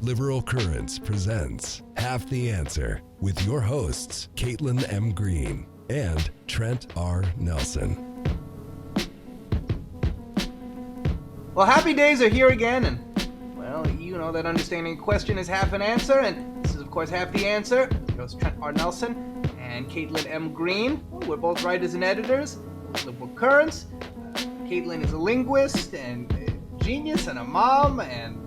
Liberal Currents presents Half the Answer with your hosts, Caitlin M. Green and Trent R. Nelson. Well, happy days are here again, and, well, you know that understanding a question is half an answer, and this is, of course, Half the Answer. Your host, Trent R. Nelson and Caitlin M. Green. We're both writers and editors with Liberal Currents. Caitlin is a linguist and a genius and a mom and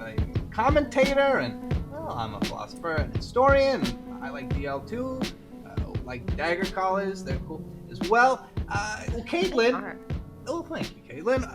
a commentator, and, well, I'm a philosopher and historian. I like DL too. Like dagger collars, they're cool as well. Caitlin. Oh, thank you, Caitlin.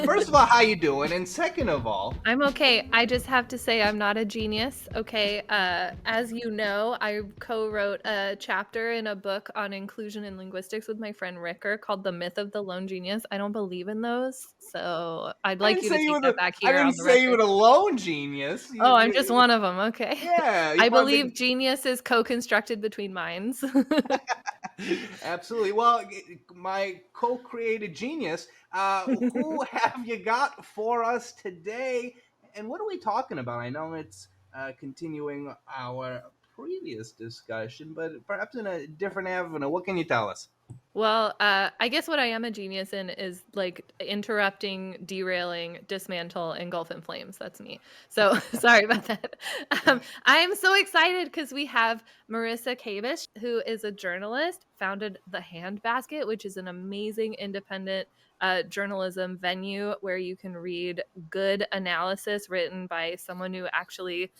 First of all, how you doing? And second of all, I'm okay. I just have to say I'm not a genius. Okay. As you know, I co-wrote a chapter in a book on inclusion in linguistics with my friend Ricker called The Myth of the Lone Genius. I don't believe in those, so I'd like you to take that back here on the record. I didn't say you were the lone genius. I'm just one of them. Okay. Yeah. I believe genius is co-constructed between minds. Absolutely. Well, my co-created genius, who have you got for us today? And what are we talking about? I know it's continuing our previous discussion, but perhaps in a different avenue. What can you tell us? Well, I guess what I am a genius in is like interrupting, derailing, dismantle, engulf in flames. That's me. So sorry about that. I'm so excited because we have Marisa Kabas, who is a journalist, founded The Handbasket, which is an amazing independent journalism venue where you can read good analysis written by someone who actually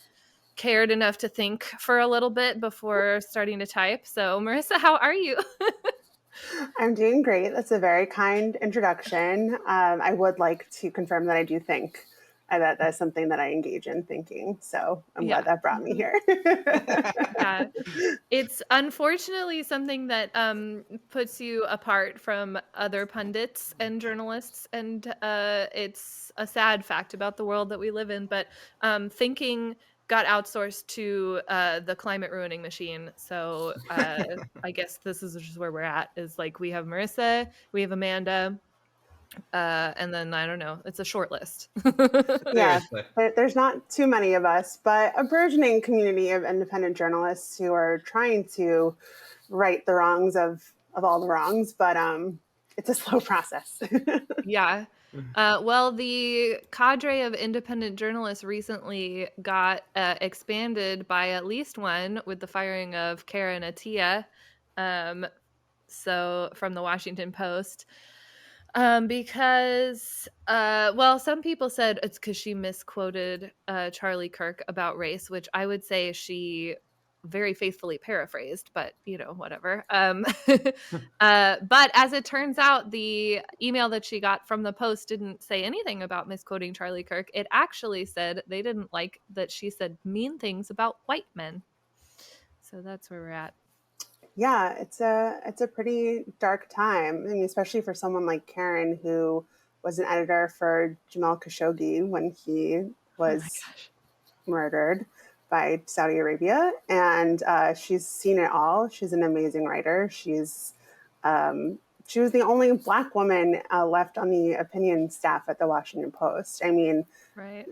cared enough to think for a little bit before starting to type. So Marisa, how are you? I'm doing great. That's a very kind introduction. I would like to confirm that I do think that's something that I engage in thinking. So I'm glad that brought me here. Yeah. It's unfortunately something that puts you apart from other pundits and journalists. And it's a sad fact about the world that we live in. But thinking got outsourced to the climate ruining machine. So I guess this is just where we're at, is like we have Marisa, we have Amanda, and then I don't know, it's a short list. Yeah, there's not too many of us, but a burgeoning community of independent journalists who are trying to right the wrongs of all the wrongs, but it's a slow process. Yeah. Well, the cadre of independent journalists recently got expanded by at least one with the firing of Karen Attiah, so from the Washington Post, because, well, some people said it's because she misquoted Charlie Kirk about race, which I would say she very faithfully paraphrased, but whatever. But as it turns out, the email that she got from the Post didn't say anything about misquoting Charlie Kirk. It actually said they didn't like that she said mean things about white men. So that's where we're at. Yeah, it's a pretty dark time. I mean, especially for someone like Karen, who was an editor for Jamal Khashoggi when he was murdered by Saudi Arabia, and she's seen it all. She's an amazing writer. She was the only Black woman left on the opinion staff at the Washington Post. I mean,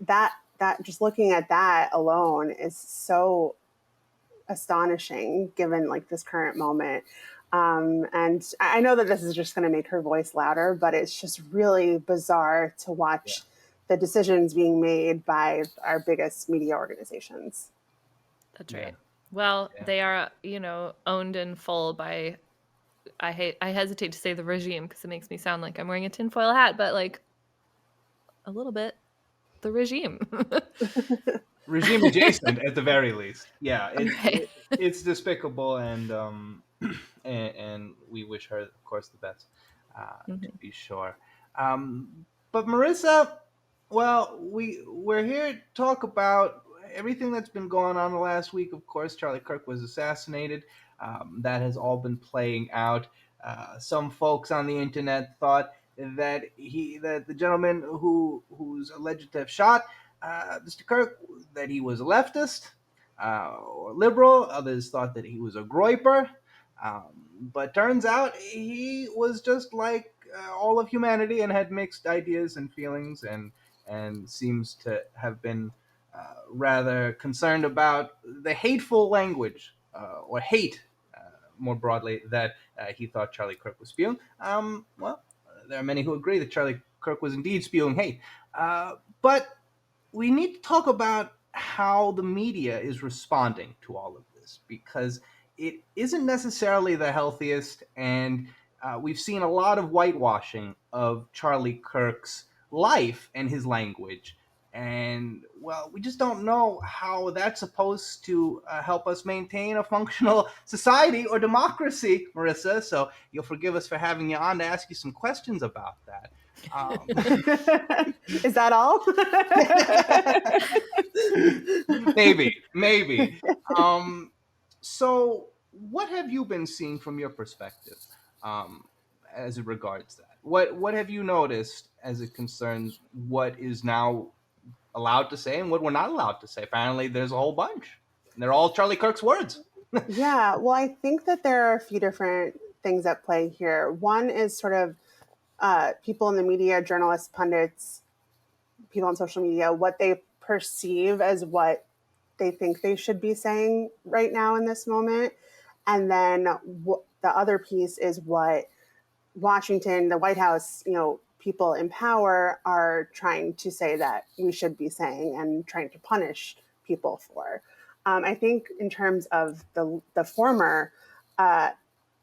that just looking at that alone is so astonishing given like this current moment. And I know that this is just going to make her voice louder, but it's just really bizarre to watch the decisions being made by our biggest media organizations. That's right. Well, they are, owned in full by, I hesitate to say the regime because it makes me sound like I'm wearing a tinfoil hat, but like a little bit, the regime. Regime adjacent at the very least. Yeah, it's despicable, and we wish her, of course, the best, to be sure. But Marisa, well, we're here to talk about everything that's been going on the last week. Of course, Charlie Kirk was assassinated. That has all been playing out. Some folks on the internet thought that the gentleman who's alleged to have shot Mr. Kirk, that he was a leftist or liberal. Others thought that he was a groyper. But turns out he was just like all of humanity and had mixed ideas and feelings, and seems to have been rather concerned about the hateful language or hate, more broadly, that he thought Charlie Kirk was spewing. There are many who agree that Charlie Kirk was indeed spewing hate. But we need to talk about how the media is responding to all of this, because it isn't necessarily the healthiest, and we've seen a lot of whitewashing of Charlie Kirk's life and his language. And, well, we just don't know how that's supposed to help us maintain a functional society or democracy, Marisa. So you'll forgive us for having you on to ask you some questions about that. Is that all? Maybe. So what have you been seeing from your perspective as it regards that? What have you noticed as it concerns what is now allowed to say and what we're not allowed to say? Apparently there's a whole bunch, and they're all Charlie Kirk's words. Yeah, well, I think that there are a few different things at play here. One is sort of people in the media, journalists, pundits, people on social media, what they perceive as what they think they should be saying right now in this moment. And then the other piece is what Washington, the White House, people in power are trying to say that we should be saying and trying to punish people for. I think in terms of the former, at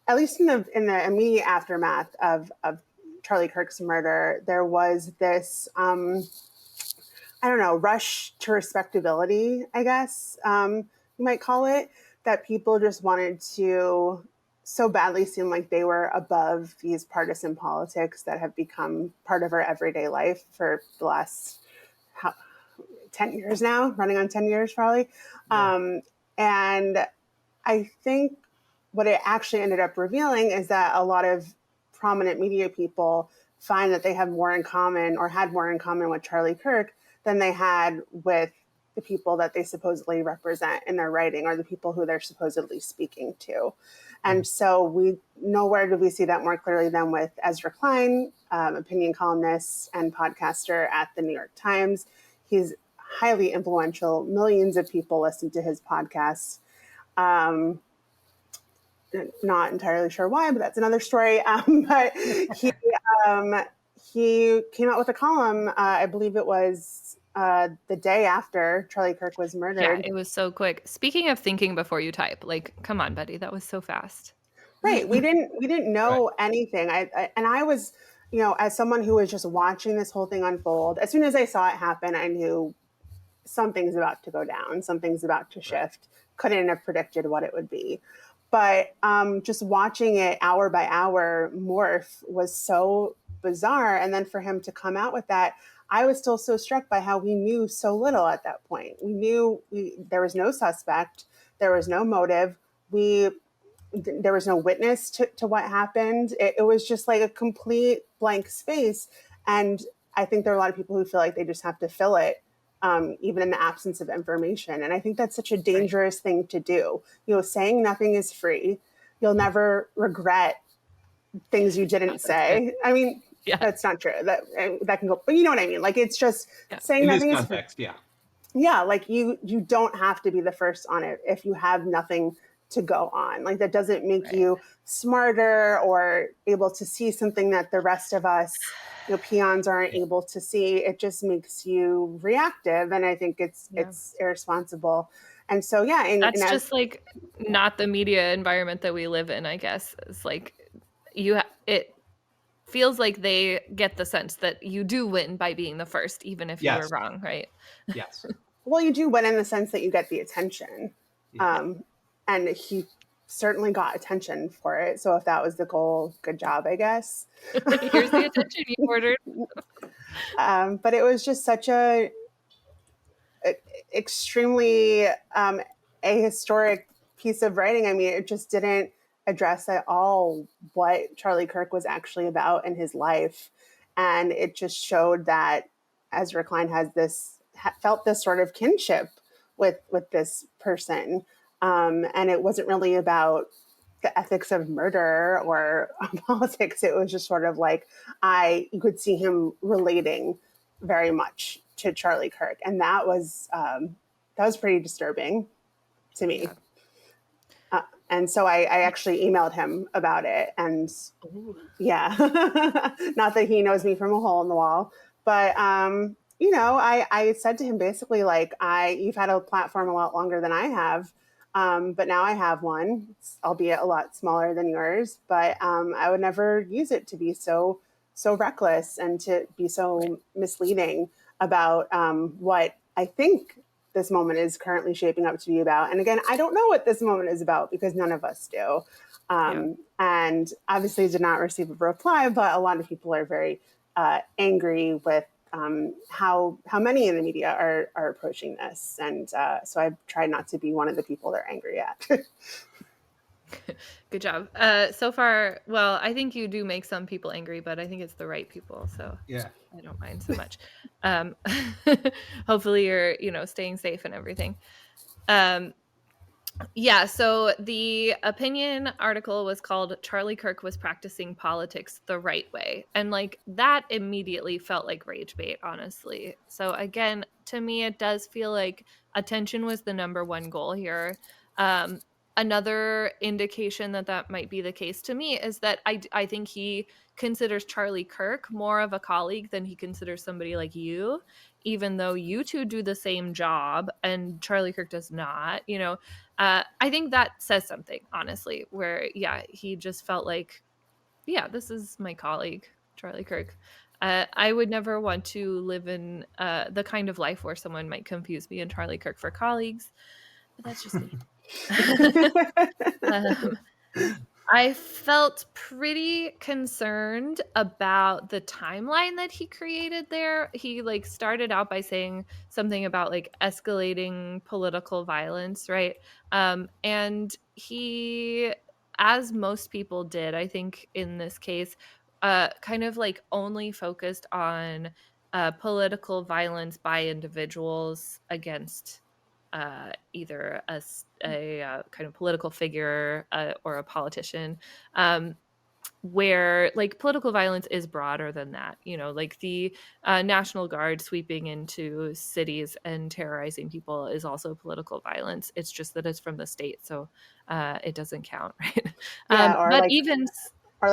least in the immediate aftermath of Charlie Kirk's murder, there was this, rush to respectability, I guess you might call it, that people just wanted to so badly seem like they were above these partisan politics that have become part of our everyday life for the last 10 years now, running on 10 years probably. Yeah. And I think what it actually ended up revealing is that a lot of prominent media people find that they have more in common, or had more in common, with Charlie Kirk than they had with the people that they supposedly represent in their writing, or the people who they're supposedly speaking to. And so nowhere do we see that more clearly than with Ezra Klein, opinion columnist and podcaster at the New York Times. He's highly influential. Millions of people listen to his podcasts. Not entirely sure why, but that's another story. But he came out with a column, I believe it was the day after Charlie Kirk was murdered. Yeah, it was so quick. Speaking of thinking before you type, come on, buddy, that was so fast. Right. We didn't know anything. I was, as someone who was just watching this whole thing unfold, as soon as I saw it happen, I knew something's about to go down, something's about to shift. Couldn't have predicted what it would be. But just watching it hour by hour morph was so bizarre. And then for him to come out with that, I was still so struck by how we knew so little at that point. We knew there was no suspect, there was no motive, there was no witness to what happened. It was just like a complete blank space. And I think there are a lot of people who feel like they just have to fill it, even in the absence of information. And I think that's such a dangerous thing to do. Saying nothing is free. You'll never regret things you didn't say. I mean, that's not true. That can go, but you know what I mean? Like, it's just saying nothing is free. Yeah, like you don't have to be the first on it if you have nothing to go on. Like, that doesn't make you smarter or able to see something that the rest of us, peons, aren't able to see. It just makes you reactive, and I think it's irresponsible. And so that's just like not the media environment that we live in, I guess. It's like it feels like they get the sense that you do win by being the first, even if you were wrong, right? Yes. Well, you do win in the sense that you get the attention. And he certainly got attention for it. So if that was the goal, good job, I guess. Here's the attention you ordered. But it was just such a extremely ahistoric piece of writing. I mean, it just didn't address at all what Charlie Kirk was actually about in his life. And it just showed that Ezra Klein felt this sort of kinship with this person. And it wasn't really about the ethics of murder or politics. It was just sort of like, you could see him relating very much to Charlie Kirk, and that was pretty disturbing to me. And so I actually emailed him about it, and yeah, not that he knows me from a hole in the wall, but I said to him basically like, you've had a platform a lot longer than I have, but now I have one, albeit a lot smaller than yours, but I would never use it to be so reckless and to be so misleading about what I think this moment is currently shaping up to be about. And again, I don't know what this moment is about because none of us do. And obviously did not receive a reply, but a lot of people are very angry with how many in the media are approaching this. And so I've tried not to be one of the people they're angry at. Good job. So far, well, I think you do make some people angry, but I think it's the right people. So yeah, I don't mind so much. Hopefully you're, staying safe and everything. Yeah, so the opinion article was called Charlie Kirk was practicing politics the right way. And like that immediately felt like rage bait, honestly. So again, to me, it does feel like attention was the number one goal here. Another indication that might be the case to me is that I think he considers Charlie Kirk more of a colleague than he considers somebody like you, even though you two do the same job and Charlie Kirk does not, I think that says something, honestly, where, he just felt like, this is my colleague, Charlie Kirk. I would never want to live in the kind of life where someone might confuse me and Charlie Kirk for colleagues, but that's just me. I felt pretty concerned about the timeline that he created there. He started out by saying something about escalating political violence, right? And he, as most people did, I think in this case, kind of only focused on political violence by individuals against either a kind of political figure or a politician, where political violence is broader than that. The National Guard sweeping into cities and terrorizing people is also political violence. It's just that it's from the state, so it doesn't count, right? Or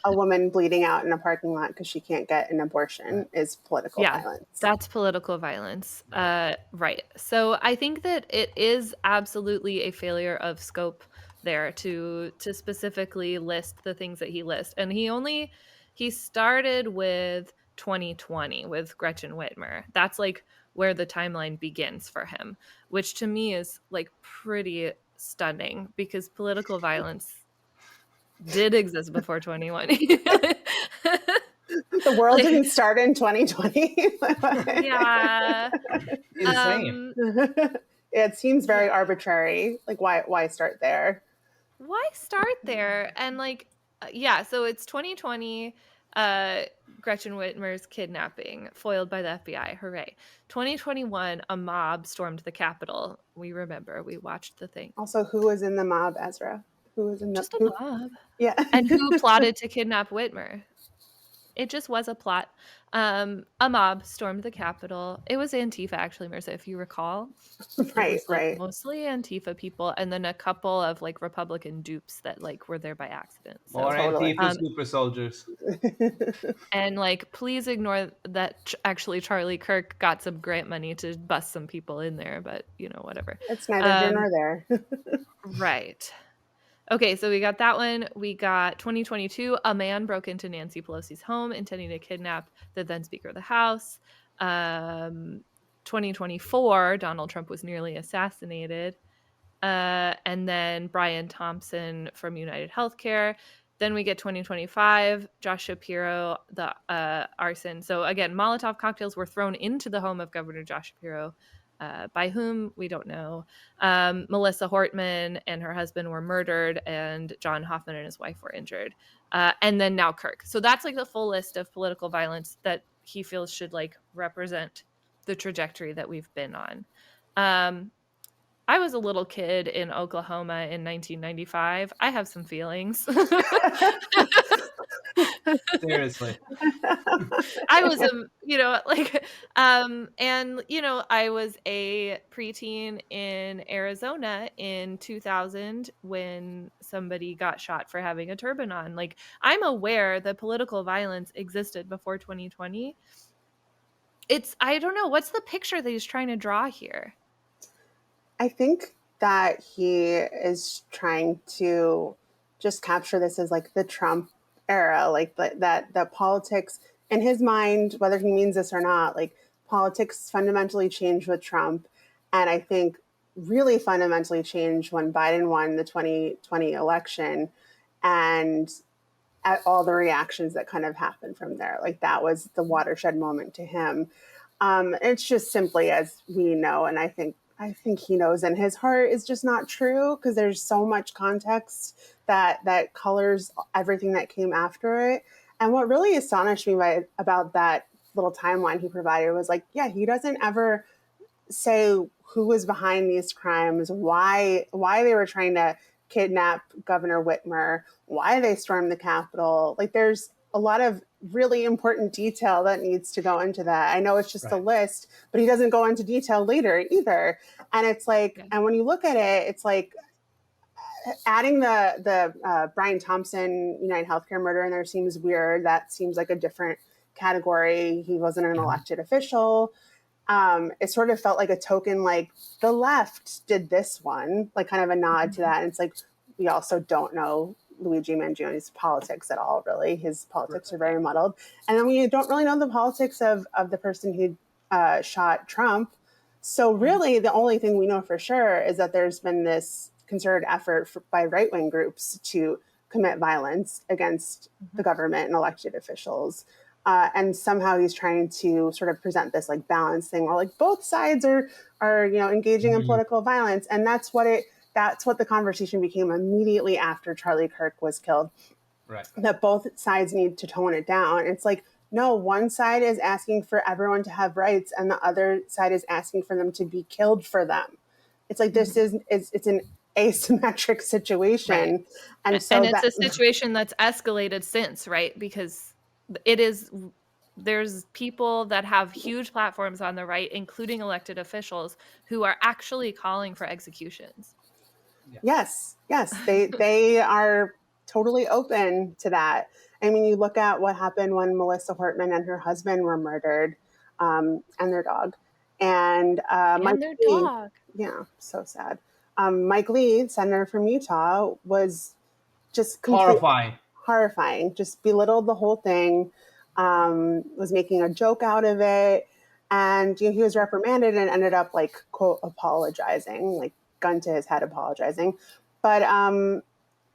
a woman bleeding out in a parking lot because she can't get an abortion is political violence. That's political violence. Right. So I think that it is absolutely a failure of scope there to specifically list the things that he lists. And he started with 2020 with Gretchen Whitmer. That's where the timeline begins for him, which to me is pretty stunning because political violence did exist before 2020. The world didn't start in 2020. Yeah. Insane. It seems very arbitrary. Why start there? Why start there? And so it's 2020, Gretchen Whitmer's kidnapping, foiled by the FBI. Hooray. 2021, a mob stormed the Capitol. We remember, we watched the thing. Also, who was in the mob, Ezra? Who was in just a mob? Yeah. And who plotted to kidnap Whitmer? It just was a plot. A mob stormed the Capitol. It was Antifa, actually, Marisa, if you recall. Right, right. Mostly Antifa people, and then a couple of Republican dupes that were there by accident. So, more Antifa super soldiers. And please ignore that. Actually, Charlie Kirk got some grant money to bust some people in there, but whatever. It's neither here nor there. Right. Okay, so we got that one. We got 2022, a man broke into Nancy Pelosi's home intending to kidnap the then Speaker of the House. 2024, Donald Trump was nearly assassinated. And then Brian Thompson from United Healthcare. Then we get 2025, Josh Shapiro, the arson. So again, Molotov cocktails were thrown into the home of Governor Josh Shapiro. By whom, we don't know. Melissa Hortman and her husband were murdered, and John Hoffman and his wife were injured. And then now Kirk. So that's the full list of political violence that he feels should represent the trajectory that we've been on. I was a little kid in Oklahoma in 1995. I have some feelings. Seriously. I was and I was a preteen in Arizona in 2000 when somebody got shot for having a turban on. Like, I'm aware that political violence existed before 2020. I don't know, what's the picture that he's trying to draw here? I think that he is trying to just capture this as like the Trump era, like that politics in his mind, whether he means this or not, like politics fundamentally changed with Trump. And I think really fundamentally changed when Biden won the 2020 election, and at all the reactions that kind of happened from there. Like that was the watershed moment to him. It's just simply, as we know, and I think he knows in his heart is just not true, because there's so much context that colors everything that came after it. And what really astonished me about that little timeline he provided was like, yeah, he doesn't ever say who was behind these crimes, why they were trying to kidnap Governor Whitmer, why they stormed the Capitol. Like there's a lot of really important detail that needs to go into that. I know it's just a list, but he doesn't go into detail later either. And it's like, and when you look at it, it's like adding the Brian Thompson United Healthcare murder in there seems weird. That seems like a different category. He wasn't an elected official. It sort of felt like a token, like the left did this one, like kind of a nod to that. And it's like, we also don't know Luigi Mangioni's politics at all, really. His politics are very muddled. And then we don't really know the politics of the person who shot Trump. So really, the only thing we know for sure is that there's been this concerted effort by right-wing groups to commit violence against the government and elected officials. And somehow he's trying to sort of present this like balance thing where like both sides are engaging in political violence. And that's what the conversation became immediately after Charlie Kirk was killed. Right. That both sides need to tone it down. It's like, no, one side is asking for everyone to have rights and the other side is asking for them to be killed for them. It's like it's an asymmetric situation. Right. And it's a situation that's escalated since, right? Because there's people that have huge platforms on the right, including elected officials, who are actually calling for executions. Yes, they are totally open to that. I mean, you look at what happened when Melissa Hortman and her husband were murdered, and their dog, and their dog. Yeah, so sad. Mike Lee, senator from Utah, was just horrifying. Just belittled the whole thing. Was making a joke out of it, and he was reprimanded and ended up like quote apologizing, like gun to his head apologizing. But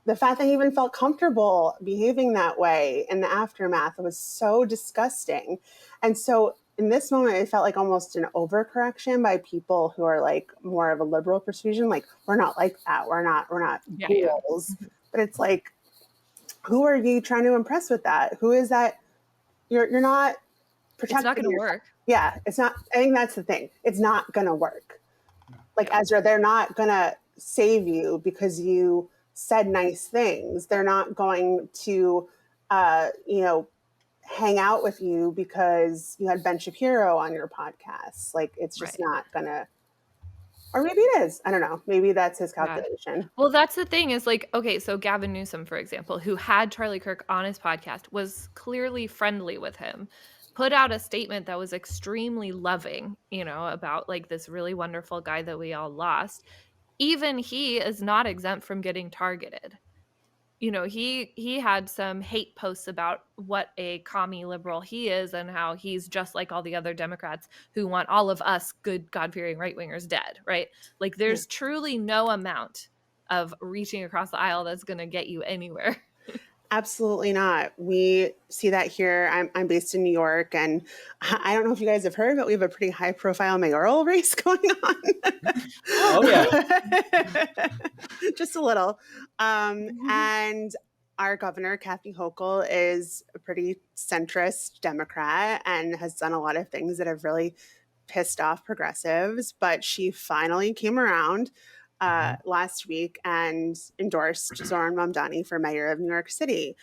the fact that he even felt comfortable behaving that way in the aftermath was so disgusting. And so in this moment, it felt like almost an overcorrection by people who are like more of a liberal persuasion. Like, we're not like that. We're not ghouls. But it's like, who are you trying to impress with that? Who is that? You're not protecting. It's not going to work. Yeah, it's not. I think that's the thing. It's not going to work. Like Ezra, they're not going to save you because you said nice things. They're not going to, hang out with you because you had Ben Shapiro on your podcast. Like, it's just not going to, or maybe it is. I don't know. Maybe that's his calculation. Yeah. Well, that's the thing is like, okay, so Gavin Newsom, for example, who had Charlie Kirk on his podcast, was clearly friendly with him, put out a statement that was extremely loving, about like this really wonderful guy that we all lost. Even he is not exempt from getting targeted. He had some hate posts about what a commie liberal he is and how he's just like all the other Democrats who want all of us good God-fearing right-wingers dead, right? Like there's truly no amount of reaching across the aisle that's going to get you anywhere. Absolutely not. We see that here. I'm based in New York, and I don't know if you guys have heard, but we have a pretty high-profile mayoral race going on. Oh, yeah. Just a little. And our governor, Kathy Hochul, is a pretty centrist Democrat and has done a lot of things that have really pissed off progressives, but she finally came around last week and endorsed Zoran Mamdani for mayor of New York City.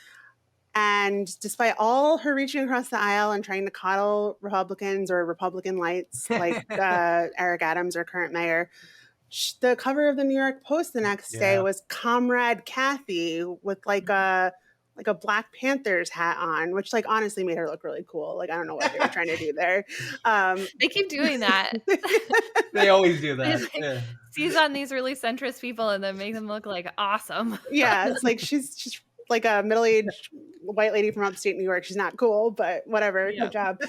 And despite all her reaching across the aisle and trying to coddle Republicans or Republican lights like Eric Adams, our current mayor, the cover of the New York Post the next day was Comrade Kathy with like a Black Panthers hat on, which like honestly made her look really cool. Like, I don't know what they were trying to do there. They keep doing that. They always do that. Like, seize on these really centrist people and then make them look like awesome. Yeah, it's like she's like a middle-aged white lady from upstate New York. She's not cool, but whatever. Good job.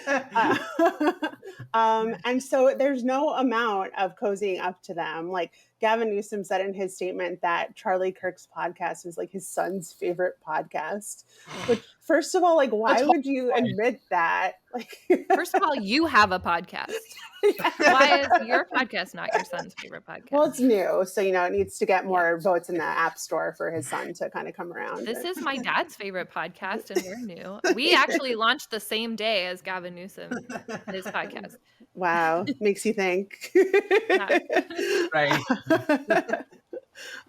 And so there's no amount of cozying up to them. Like Gavin Newsom said in his statement that Charlie Kirk's podcast was like his son's favorite podcast. Which, first of all, like, why would you admit that? Like, first of all, you have a podcast. Why is your podcast not your son's favorite podcast? Well, it's new, so it needs to get more votes in the App Store for his son to kind of come around. This is my dad's favorite podcast, and we're new. We actually launched the same day as Gavin Newsom, his podcast. Wow, makes you think. Right.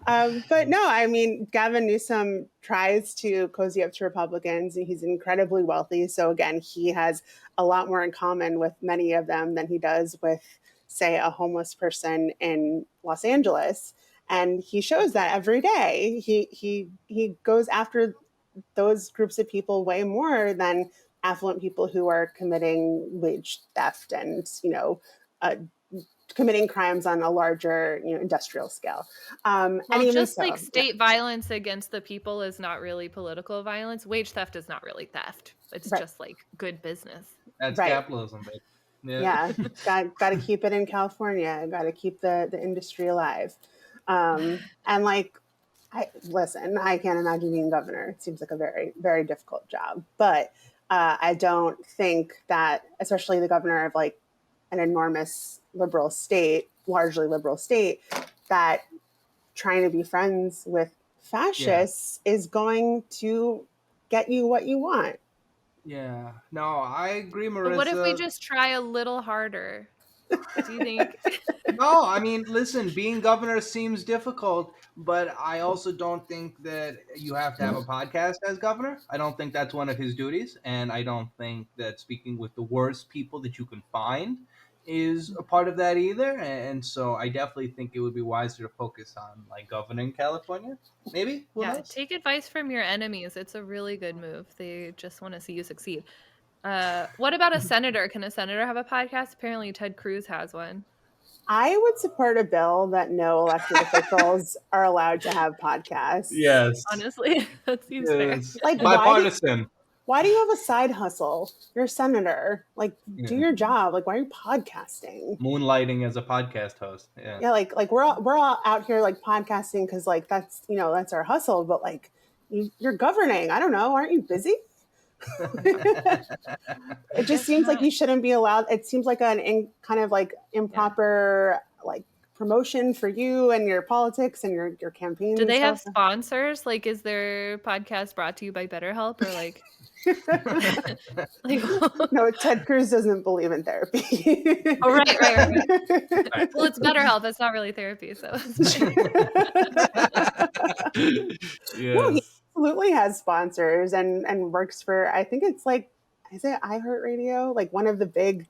But no, I mean, Gavin Newsom tries to cozy up to Republicans, and he's incredibly wealthy. So again, he has a lot more in common with many of them than he does with, say, a homeless person in Los Angeles. And he shows that every day. He goes after those groups of people way more than affluent people who are committing wage theft and, committing crimes on a larger, industrial scale. And just like state violence against the people is not really political violence. Wage theft is not really theft. It's just like good business. That's capitalism, babe. Yeah. Got to keep it in California. Got to keep the industry alive. And like, I can't imagine being governor. It seems like a very, very difficult job. But I don't think that, especially the governor of like an enormous liberal state, largely liberal state, that trying to be friends with fascists is going to get you what you want. Yeah. No, I agree, Marisa. But what if we just try a little harder? Do you think? No, I mean, listen, being governor seems difficult, but I also don't think that you have to have a podcast as governor. I don't think that's one of his duties, and I don't think that speaking with the worst people that you can find is a part of that either. And so I definitely think it would be wiser to focus on like governing California. Maybe? Who knows? Take advice from your enemies. It's a really good move. They just want to see you succeed. What about a senator? Can a senator have a podcast? Apparently Ted Cruz has one. I would support a bill that no elected officials are allowed to have podcasts. Yes. Honestly, that seems fair. Like, bipartisan. Why do you have a side hustle? You're a senator. Like, do your job. Like, why are you podcasting? Moonlighting as a podcast host. Yeah. Like we're all out here like podcasting because like that's our hustle. But like, you're governing. I don't know. Aren't you busy? It just seems like you shouldn't be allowed. It seems like kind of like improper like promotion for you and your politics and your campaign. Do they have sponsors? Like, is their podcast brought to you by BetterHelp or like? No, Ted Cruz doesn't believe in therapy. Oh, right. Well, it's BetterHelp. It's not really therapy, so. No, he absolutely has sponsors and works for, I think it's like, is it iHeartRadio? Like one of the big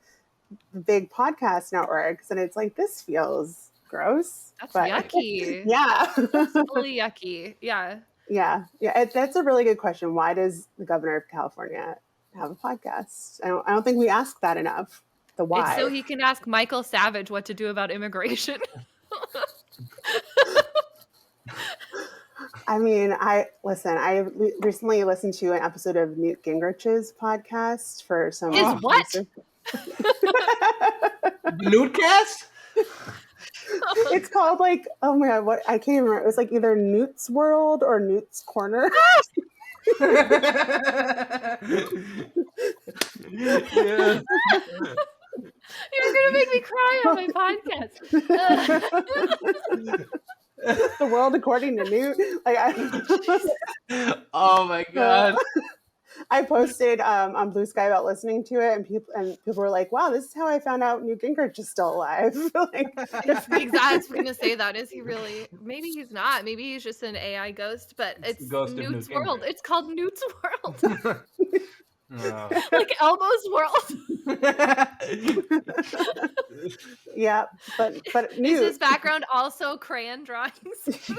podcast networks. And it's like, this feels gross. That's yucky. Yeah. That's totally yucky. Yeah. Yeah. That's a really good question. Why does the governor of California have a podcast? I don't think we ask that enough. The why. It's so he can ask Michael Savage what to do about immigration. I mean, I recently listened to an episode of Newt Gingrich's podcast for some. His what? Newtcast? It's called like, oh my God, what? I can't even remember. It was like either Newt's World or Newt's Corner. Yeah. You're going to make me cry on my podcast. The world according to Newt. Like, oh my God. I posted on Blue Sky about listening to it, and people were like, "Wow, this is how I found out Newt Gingrich is still alive." Like, Exactly. I was going to say that. Is he really? Maybe he's not. Maybe he's just an AI ghost, but It's the it's ghost of Newt's Newt world. Gingrich. It's called Newt's world. Oh. Like Elmo's world. yeah, but Is Newt, his background also crayon drawings?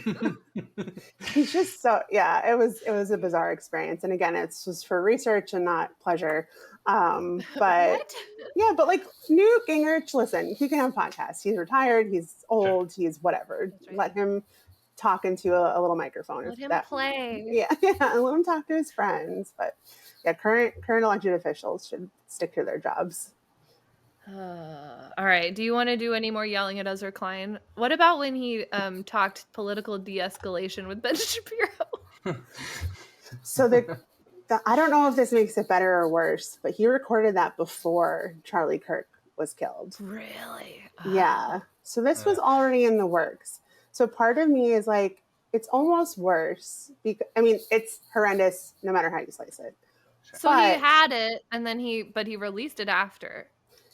he's just so it was a bizarre experience, and again, it's just for research and not pleasure. But What? yeah, but like Newt Gingrich, listen, he can have podcasts. He's retired. He's old. He's whatever. That's right. Let him talk into a little microphone. Let him play. Yeah, and let him talk to his friends. But yeah, current elected officials should stick to their jobs. All right. Do you want to do any more yelling at Ezra Klein? What about when he talked political de-escalation with Ben Shapiro? So I don't know if this makes it better or worse, but he recorded that before Charlie Kirk was killed. Really? Yeah. So this was already in the works. So part of me is like, it's almost worse because it's horrendous no matter how you slice it. So he had it, and then he released it after.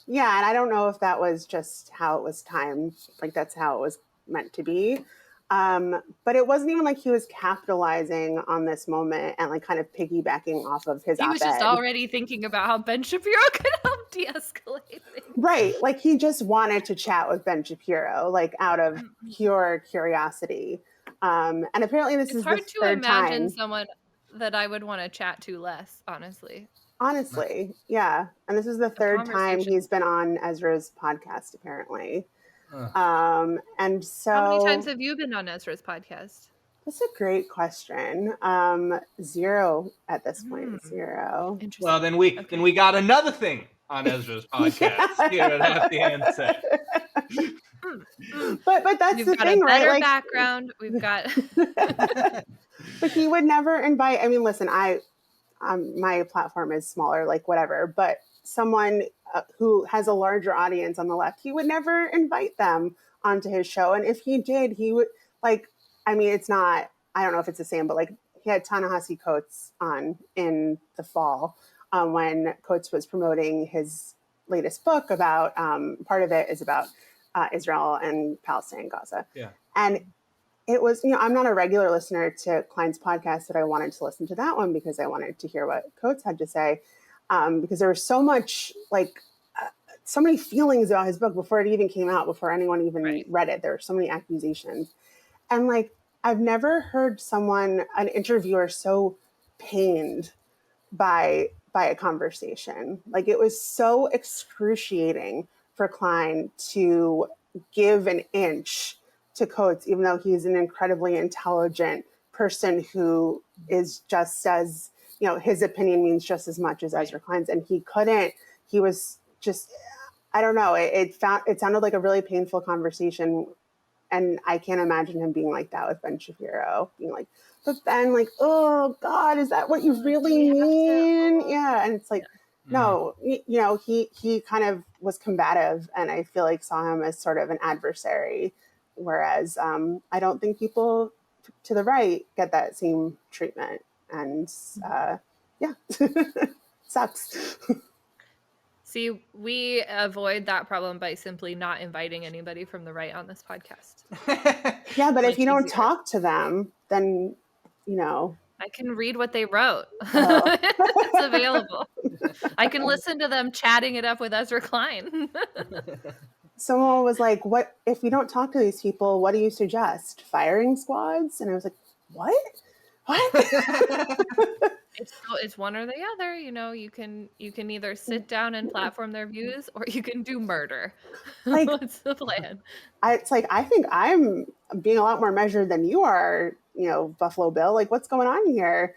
Yeah, and I don't know if that was just how it was timed. Like that's how it was meant to be. But it wasn't even like he was capitalizing on this moment and like kind of piggybacking off of his op-ed. He was just already thinking about how Ben Shapiro could help de-escalate things. Right. Like he just wanted to chat with Ben Shapiro, like out of pure curiosity. And apparently this is the third time. It's hard to imagine someone that I would want to chat to less, honestly. Honestly, yeah. And this is the third time he's been on Ezra's podcast, apparently. And so how many times have you been on Ezra's podcast? That's a great question. 0 at this point. 0. Well, then we got another thing on Ezra's podcast here at Half the Answer. But that's We've the got thing, a better right? Like, background. We've got. But he would never invite. I mean, listen, my platform is smaller, like whatever. But someone who has a larger audience on the left, he would never invite them onto his show. And if he did, he would like. I mean, it's not. I don't know if it's the same, but like he had Ta-Nehisi Coates on in the fall when Coates was promoting his latest book about. Part of it is about Israel and Palestine and Gaza. Yeah, and. It was, I'm not a regular listener to Klein's podcast, but I wanted to listen to that one because I wanted to hear what Coates had to say. Because there was so much, so many feelings about his book before it even came out, before anyone even read it. There were so many accusations. And I've never heard an interviewer so pained by a conversation. Like it was so excruciating for Klein to give an inch to Coates, even though he's an incredibly intelligent person who is just as, his opinion means just as much as Ezra Klein's, and he was just, I don't know, it sounded like a really painful conversation, and I can't imagine him being like that with Ben Shapiro, being like, but Ben, oh God, is that what you really mean? Yeah, and it's like, no, he kind of was combative, and I feel like saw him as sort of an adversary. Whereas I don't think people to the right get that same treatment. And sucks. See, we avoid that problem by simply not inviting anybody from the right on this podcast. Yeah, but if you don't talk to them, then, I can read what they wrote. Oh. It's available. I can listen to them chatting it up with Ezra Klein. Someone was like, what, if you don't talk to these people, what do you suggest? Firing squads? And I was like, what? It's one or the other. You can either sit down and platform their views, or you can do murder. What's the plan? It's like, I think I'm being a lot more measured than you are, Buffalo Bill. Like, what's going on here?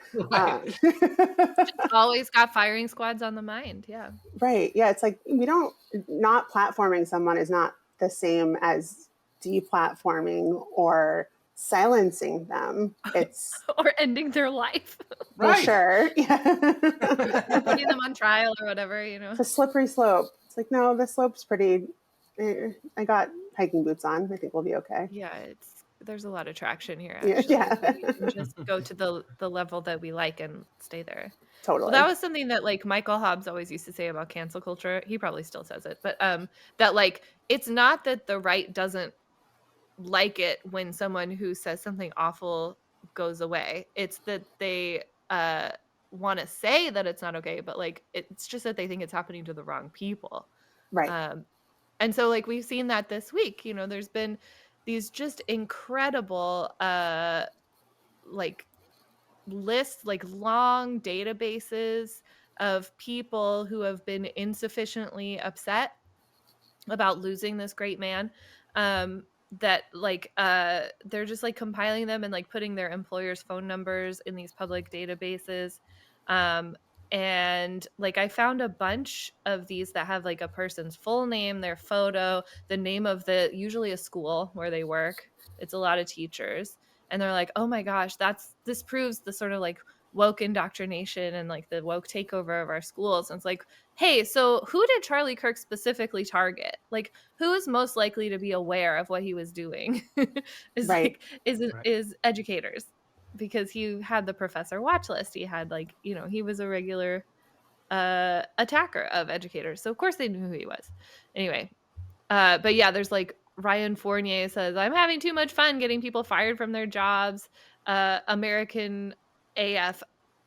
Always got firing squads on the mind. Yeah. Right. Yeah. It's like, not platforming someone is not the same as deplatforming or silencing them. It's or ending their life. For sure. Yeah. Or putting them on trial or whatever, It's a slippery slope. It's like, no, the slope's pretty, I got hiking boots on. I think we'll be okay. Yeah, there's a lot of traction here, Yeah, actually. yeah. We can just go to the level that we like and stay there. Totally. Well, that was something that like Michael Hobbs always used to say about cancel culture. He probably still says it, but that like it's not that the right doesn't like it when someone who says something awful goes away. It's that they want to say that it's not okay, but like it's just that they think it's happening to the wrong people. Right. And so like we've seen that this week, you know, there's been these just incredible like lists, like long databases of people who have been insufficiently upset about losing this great man, that like they're just like compiling them and like putting their employers' phone numbers in these public databases. um and like I found a bunch of these that have like a person's full name, their photo, the name of the usually a school where they work. It's a lot of teachers, and they're like, oh my gosh, this proves the sort of like woke indoctrination and like the woke takeover of our schools. And it's like, hey, so who did Charlie Kirk specifically target? Like, who is most likely to be aware of what he was doing? is Right. like is educators, because he had the professor watch list. He had like, you know, he was a regular attacker of educators, so of course they knew who he was. Anyway, but yeah, there's like Ryan Fournier says, I'm having too much fun getting people fired from their jobs. American AF,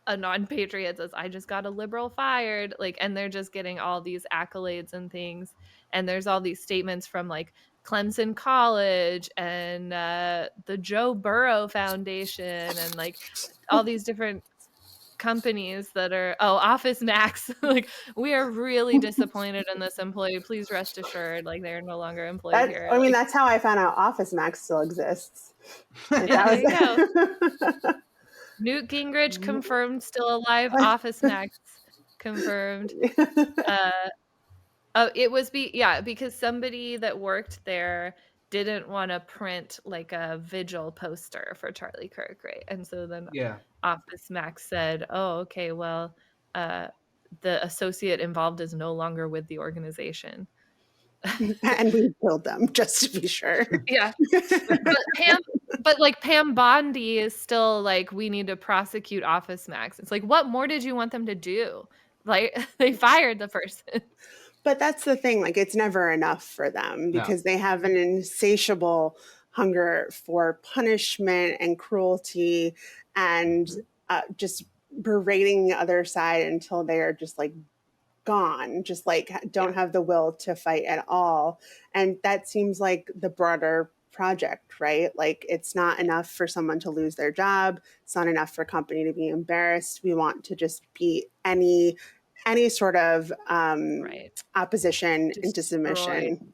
a non-patriot, says, I just got a liberal fired. Like, and they're just getting all these accolades and things. And there's all these statements from like Clemson College and the Joe Burrow Foundation and like all these different companies that are Office Max. Like, we are really disappointed in this employee. Please rest assured, like they're no longer employed here. I mean, Like, that's how I found out Office Max still exists. Like, yeah, there you go. Newt Gingrich confirmed, still alive. Office Max confirmed. It was because somebody that worked there didn't want to print like a vigil poster for Charlie Kirk, right? And so then Office Max said, oh, okay, well, the associate involved is no longer with the organization. And we killed them, just to be sure. Yeah. But like Pam Bondi is still like, we need to prosecute Office Max. It's like, what more did you want them to do? Like, they fired the person. But that's the thing, like it's never enough for them because they have an insatiable hunger for punishment and cruelty and just berating the other side until they are just like gone, just like don't have the will to fight at all. And that seems like the broader project, right? Like it's not enough for someone to lose their job. It's not enough for a company to be embarrassed. We want to just beat any sort of opposition into submission.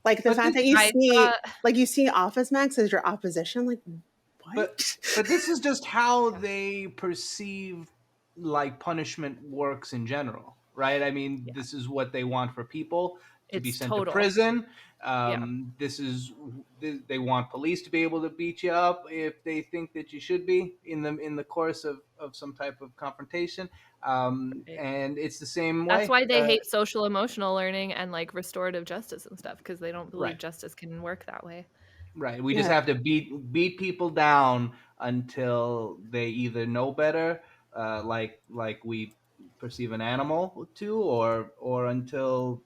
Like the fact that you see Office Max as your opposition, like what? But this is just how they perceive like punishment works in general, right? I mean, this is what they want for people to be sent to prison. They want police to be able to beat you up if they think that you should be in the course of some type of confrontation. And it's the same way. That's why they hate social emotional learning and like restorative justice and stuff, because they don't believe justice can work that way. Right. We just have to beat people down until they either know better, like we perceive an animal to, or until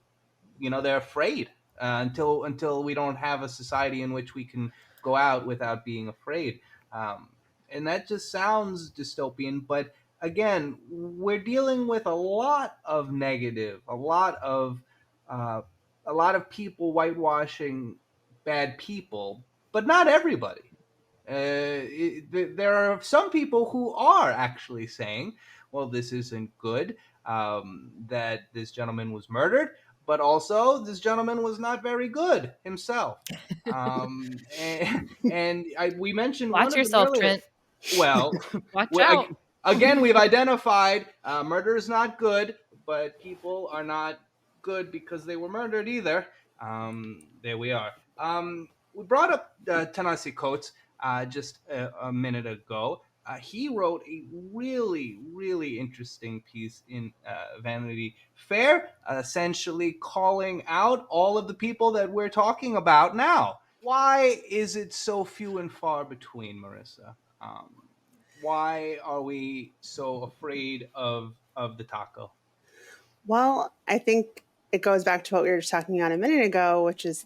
they're afraid. Until we don't have a society in which we can go out without being afraid. And that just sounds dystopian, but again, we're dealing with a lot of negative, a lot of people whitewashing bad people, but not everybody. There are some people who are actually saying, well, this isn't good, that this gentleman was murdered, but also this gentleman was not very good himself. We mentioned watch yourself, Trent. Well, watch out. Again, we've identified murder is not good, but people are not good because they were murdered either. There we are. We brought up Ta-Nehisi Coates just a minute ago. He wrote a really, really interesting piece in Vanity Fair, essentially calling out all of the people that we're talking about now. why is it so few and far between, Marisa? Why are we so afraid of the taco? Well, I think it goes back to what we were just talking about a minute ago, which is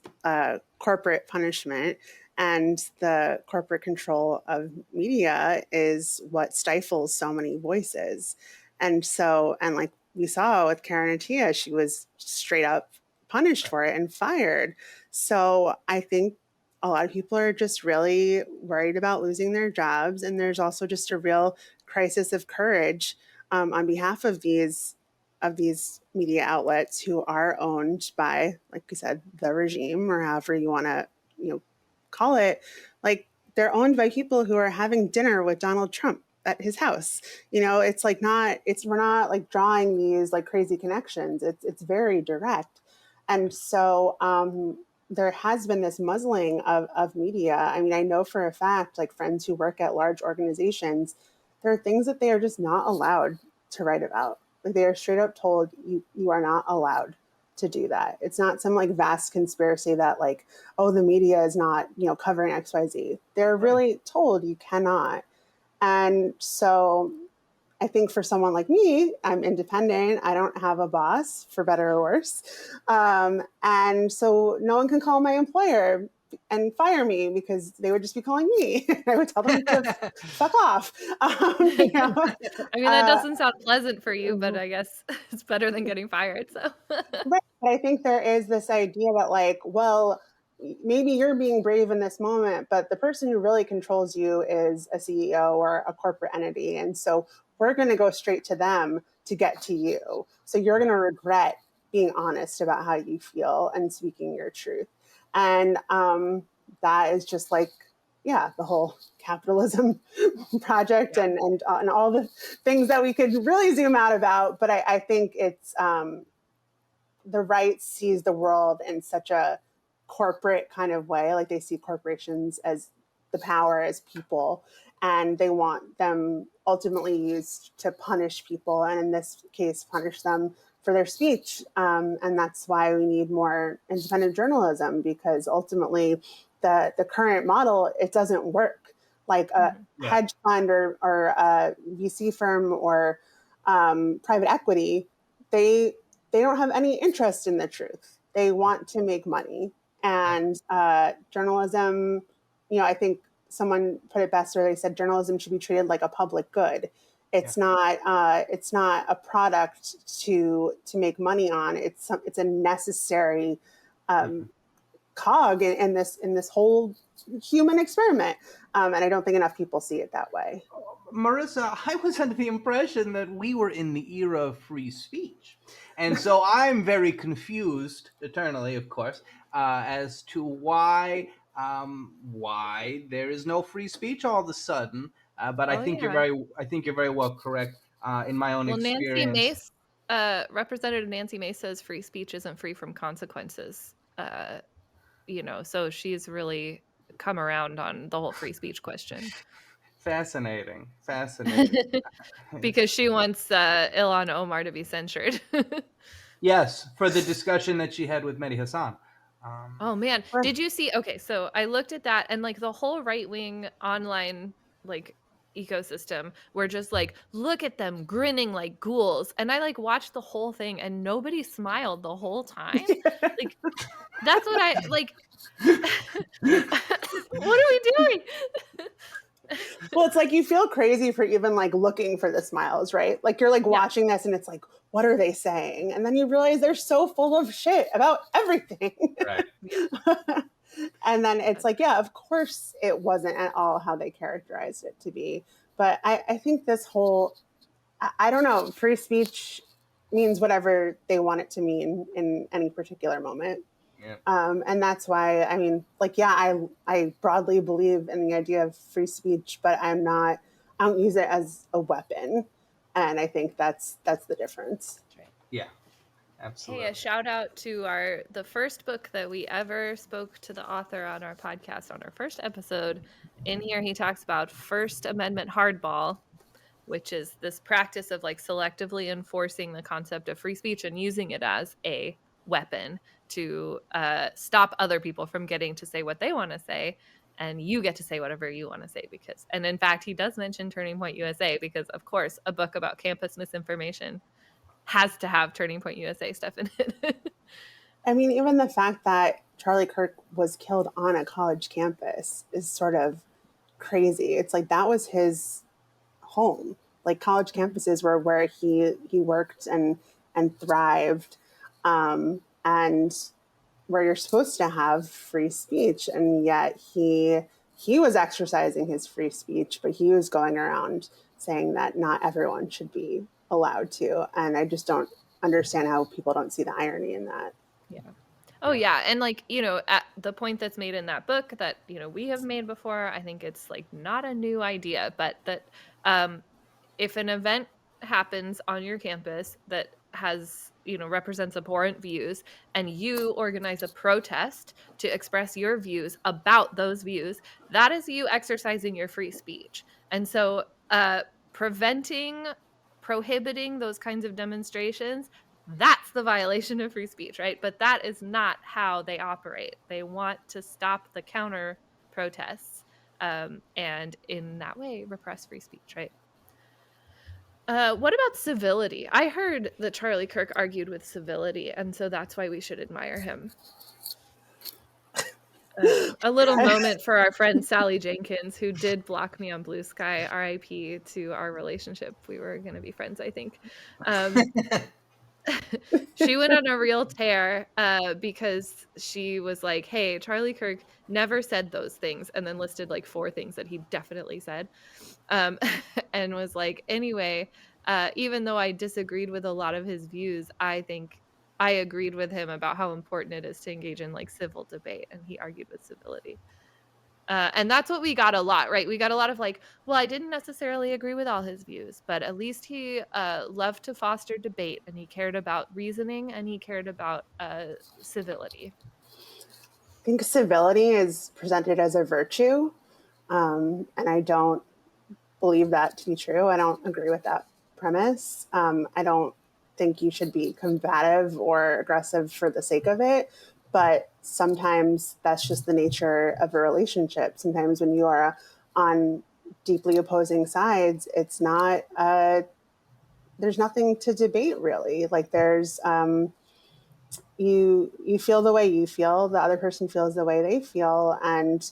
corporate punishment, and the corporate control of media is what stifles so many voices. And so, and like we saw with Karen and Tia, she was straight up punished for it and fired. So I think a lot of people are just really worried about losing their jobs. And there's also just a real crisis of courage on behalf of these media outlets who are owned by, like you said, the regime, or however you want to, call it. Like, they're owned by people who are having dinner with Donald Trump at his house. It's like we're not like drawing these like crazy connections. It's very direct. And so there has been this muzzling of media. I mean, I know for a fact, like friends who work at large organizations, there are things that they are just not allowed to write about. Like, they are straight up told you are not allowed to do that. It's not some like vast conspiracy that like, oh, the media is not, covering XYZ. They're really told you cannot. And so I think for someone like me, I'm independent. I don't have a boss, for better or worse. And so no one can call my employer and fire me, because they would just be calling me. I would tell them to fuck off. I mean, that doesn't sound pleasant for you, but I guess it's better than getting fired. So right. But I think there is this idea that like, well, maybe you're being brave in this moment, but the person who really controls you is a CEO or a corporate entity. And so we're going to go straight to them to get to you. So you're going to regret being honest about how you feel and speaking your truth. And that is just like, the whole capitalism project and all the things that we could really zoom out about. But I think it's the right sees the world in such a corporate kind of way. Like, they see corporations as the power as people, and they want them ultimately used to punish people, and in this case, punish them for their speech. And that's why we need more independent journalism, because ultimately the current model, it doesn't work. Like a hedge fund or a VC firm or private equity, they don't have any interest in the truth. They want to make money. And journalism, I think someone put it best, or they said journalism should be treated like a public good. It's not a product to make money on. It's a necessary cog in this whole human experiment. And I don't think enough people see it that way. Marisa, I was under the impression that we were in the era of free speech. And so I'm very confused, eternally, of course, as to why there is no free speech all of a sudden. But I think you're very well correct in my own experience. Nancy Mace, Representative Nancy Mace says free speech isn't free from consequences. So she's really come around on the whole free speech question. Fascinating. Because she wants Ilhan Omar to be censured. Yes, for the discussion that she had with Mehdi Hassan. Oh man, did you see? Okay, so I looked at that, and like the whole right-wing online like ecosystem were just like, look at them grinning like ghouls, and I like watched the whole thing, and nobody smiled the whole time. Like, that's what I like. What are we doing? Well, it's like you feel crazy for even like looking for the smiles, right? Like, you're like watching this and it's like, what are they saying? And then you realize they're so full of shit about everything. Right. And then it's like, of course it wasn't at all how they characterized it to be. But I think this whole, I don't know, free speech means whatever they want it to mean in any particular moment. Yeah. And that's why, I mean, like, I broadly believe in the idea of free speech, but I don't use it as a weapon. And I think that's the difference. Yeah, absolutely. Hey, a shout out to the first book that we ever spoke to the author on our podcast on our first episode. In here, he talks about First Amendment hardball, which is this practice of like selectively enforcing the concept of free speech and using it as a weapon to stop other people from getting to say what they want to say, and you get to say whatever you want to say. And in fact, he does mention Turning Point USA because, of course, a book about campus misinformation has to have Turning Point USA stuff in it. I mean, even the fact that Charlie Kirk was killed on a college campus is sort of crazy. It's like that was his home. Like college campuses were where he worked and thrived, and where you're supposed to have free speech, and yet he was exercising his free speech, but he was going around saying that not everyone should be allowed to, and I just don't understand how people don't see the irony in that. Yeah. Oh yeah, and like, at the point that's made in that book that, we have made before, I think it's like not a new idea, but that if an event happens on your campus that has, represents abhorrent views, and you organize a protest to express your views about those views, that is you exercising your free speech. And so prohibiting those kinds of demonstrations, that's the violation of free speech, right? But that is not how they operate. They want to stop the counter protests, and in that way repress free speech, right? What about civility? I heard that Charlie Kirk argued with civility, and so that's why we should admire him. A little moment for our friend Sally Jenkins, who did block me on Blue Sky. RIP to our relationship. We were going to be friends, I think. She went on a real tear because she was like, hey, Charlie Kirk never said those things, and then listed like 4 things that he definitely said, and was like, anyway, even though I disagreed with a lot of his views, I think I agreed with him about how important it is to engage in like civil debate, and he argued with civility. And that's what we got a lot, right? We got a lot of like, well, I didn't necessarily agree with all his views, but at least he loved to foster debate, and he cared about reasoning, and he cared about civility. I think civility is presented as a virtue, and I don't believe that to be true. I don't agree with that premise. I don't think you should be combative or aggressive for the sake of it, but sometimes that's just the nature of a relationship. Sometimes when you are on deeply opposing sides, it's not, there's nothing to debate really. Like there's, you feel the way you feel, the other person feels the way they feel, and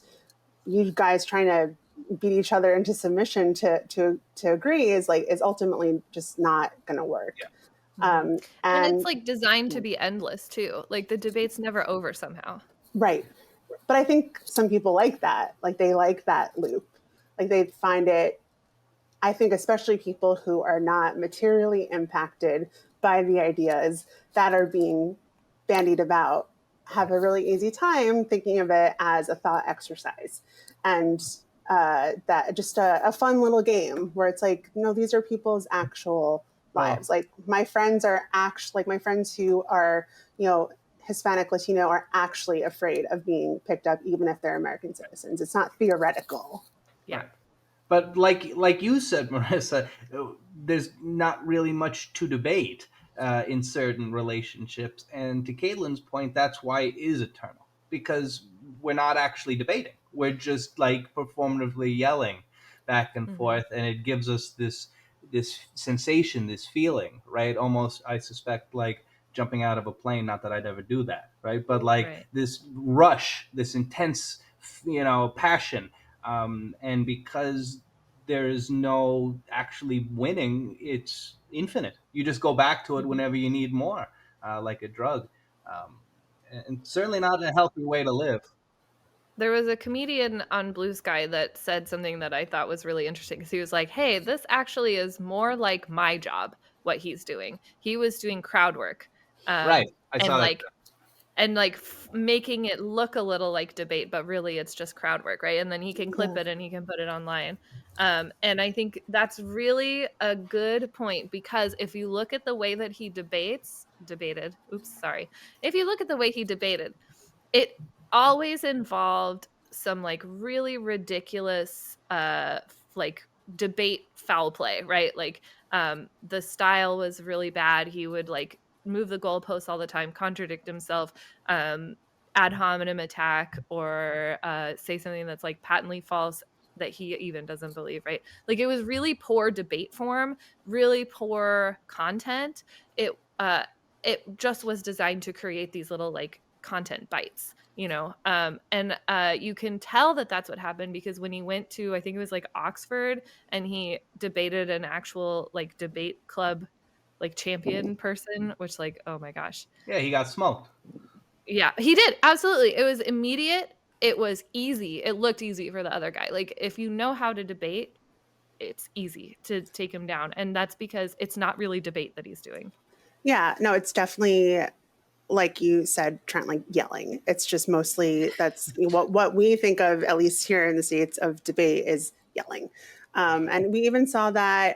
you guys trying to beat each other into submission to agree is ultimately just not going to work. Yeah. And it's like designed to be endless too. Like the debate's never over somehow. Right. But I think some people like that. Like they like that loop. Like they find it, I think especially people who are not materially impacted by the ideas that are being bandied about have a really easy time thinking of it as a thought exercise. And that just a fun little game where it's like, no, these are people's actual lives. Like my friends who are, Hispanic, Latino are actually afraid of being picked up, even if they're American citizens. It's not theoretical. Yeah. Right. But like you said, Marisa, there's not really much to debate in certain relationships. And to Caitlin's point, that's why it is eternal, because we're not actually debating. We're just like performatively yelling back and forth, and it gives us this sensation, this feeling, right? Almost, I suspect, like jumping out of a plane. Not that I'd ever do that, right? But like this rush, this intense, passion. And because there is no actually winning, it's infinite. You just go back to it whenever you need more, like a drug. And certainly not a healthy way to live. There was a comedian on Blue Sky that said something that I thought was really interesting, because he was like, hey, this actually is more like my job, what he's doing. He was doing crowd work. Right. I saw that. And making it look a little like debate, but really it's just crowd work, right? And then he can clip it and he can put it online. And I think that's really a good point, because if you look at the way that he debated, if you look at the way he debated, it always involved some like really ridiculous like debate foul play, right? Like the style was really bad. He would like move the goalposts all the time, contradict himself, ad hominem attack, or say something that's like patently false that he even doesn't believe, right? Like, it was really poor debate form, really poor content. It just was designed to create these little like content bites, you know. And you can tell that that's what happened, because when he went to, I think it was like Oxford, and he debated an actual like debate club like champion person, which, like, oh my gosh. Yeah, he got smoked. Yeah, he did. Absolutely. It was immediate. It was easy. It looked easy for the other guy. Like, if you know how to debate, it's easy to take him down. And that's because it's not really debate that he's doing. Yeah, no, it's definitely, like you said, Trent, like yelling. It's just mostly, that's what we think of, at least here in the States, of debate is yelling. And we even saw that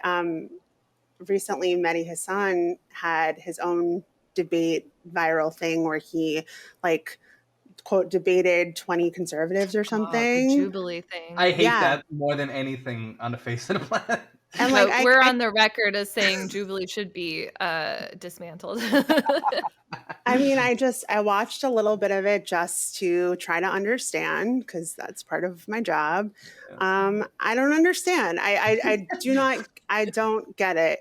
recently. Mehdi Hassan had his own debate viral thing where he like quote debated 20 conservatives or something. The Jubilee thing. I hate that more than anything on the face of the planet. And No, like we're on the record as saying Jubilee should be dismantled. I mean, I watched a little bit of it just to try to understand, because that's part of my job. I don't understand. I don't get it.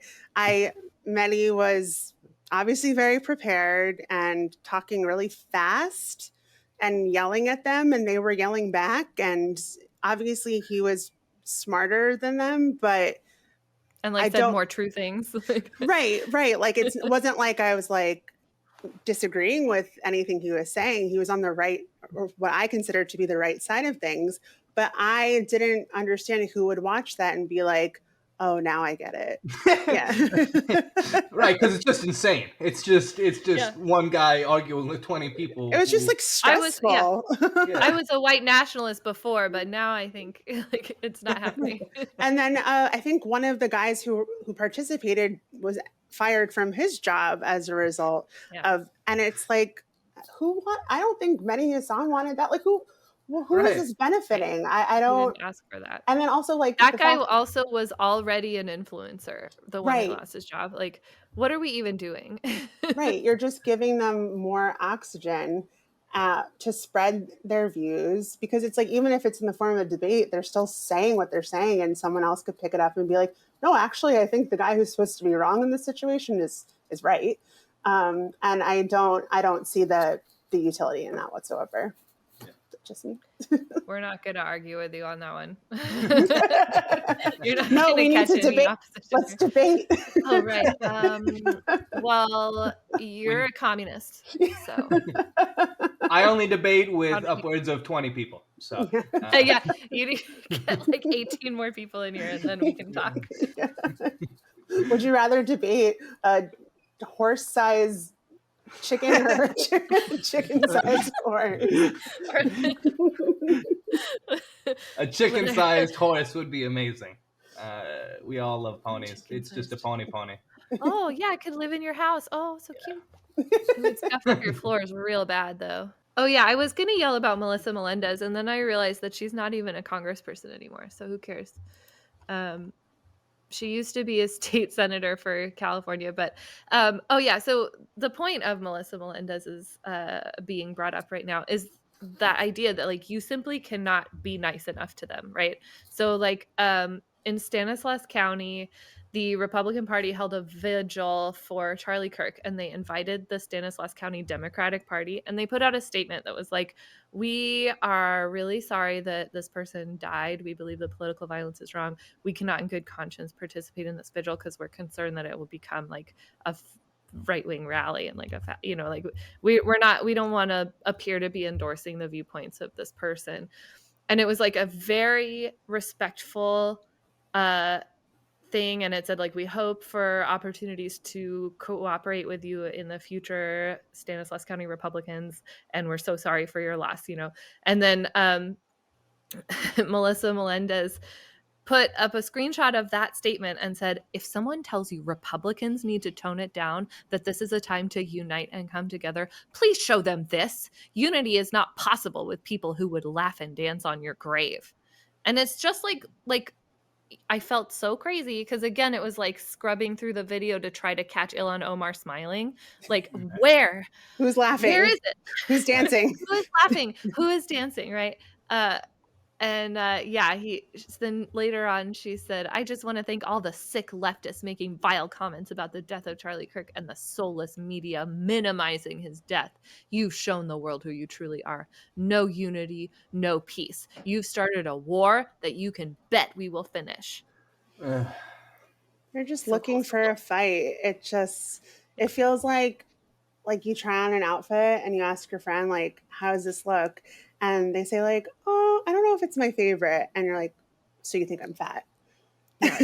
Mehdi was obviously very prepared and talking really fast and yelling at them, and they were yelling back, and obviously he was smarter than them, but and like said more true things. Right. Like, it wasn't like I was like disagreeing with anything he was saying. He was on the right, or what I consider to be the right side of things, but I didn't understand who would watch that and be like, oh, now I get it. Yeah. Right, because it's just insane. It's just one guy arguing with 20 people. It was just like stressful. I was a white nationalist before, but now I think like it's not happening. And then I think one of the guys who participated was fired from his job as a result of, and it's like, I don't think Mehdi Hassan wanted that. Like, who is this benefiting? I don't didn't ask for that. And then also, like, that guy also was already an influencer, the one who lost his job. Like, what are we even doing? Right. You're just giving them more oxygen to spread their views, because it's like, even if it's in the form of a debate, they're still saying what they're saying, and someone else could pick it up and be like, no, actually, I think the guy who's supposed to be wrong in this situation is right. And I don't see the utility in that whatsoever. Just me. We're not going to argue with you on that one. You're not we need to debate. Let's debate. Oh, right. Well, you're a communist, so. I only debate with upwards of 20 people. So yeah, you get like 18 more people in here, and then we can talk. Would you rather debate a horse-sized chicken or a chicken-sized horse? A chicken-sized horse would be amazing. We all love ponies. It's just a pony. Oh yeah, it could live in your house. Oh, so cute. It's stuff up your floor is real bad though. Oh yeah, I was gonna yell about Melissa Melendez, and then I realized that she's not even a congressperson anymore. So who cares? She used to be a state senator for California, but oh yeah. So the point of Melissa Melendez's being brought up right now is that idea that like you simply cannot be nice enough to them, right? So like in Stanislaus County, the Republican Party held a vigil for Charlie Kirk, and they invited the Stanislaus County Democratic Party, and they put out a statement that was like, we are really sorry that this person died. We believe the political violence is wrong. We cannot in good conscience participate in this vigil because we're concerned that it will become like a right-wing rally, and like like we don't want to appear to be endorsing the viewpoints of this person. And it was like a very respectful thing, and it said like, we hope for opportunities to cooperate with you in the future, Stanislaus County Republicans, and we're so sorry for your loss, And then Melissa Melendez put up a screenshot of that statement and said, if someone tells you Republicans need to tone it down, that this is a time to unite and come together, please show them this. Unity is not possible with people who would laugh and dance on your grave. And it's just like I felt so crazy because, again, it was like scrubbing through the video to try to catch Ilhan Omar smiling. Like, where? Who's laughing? Where is it? Who's dancing? Who is laughing? Who is dancing? Right. Then later on, she said, I just want to thank all the sick leftists making vile comments about the death of Charlie Kirk and the soulless media minimizing his death. You've shown the world who you truly are. No unity, no peace. You've started a war that you can bet we will finish. They're just looking for a fight. It feels like you try on an outfit and you ask your friend, like, how does this look? And they say, like, oh, I don't know if it's my favorite. And you're like, so you think I'm fat? Yeah,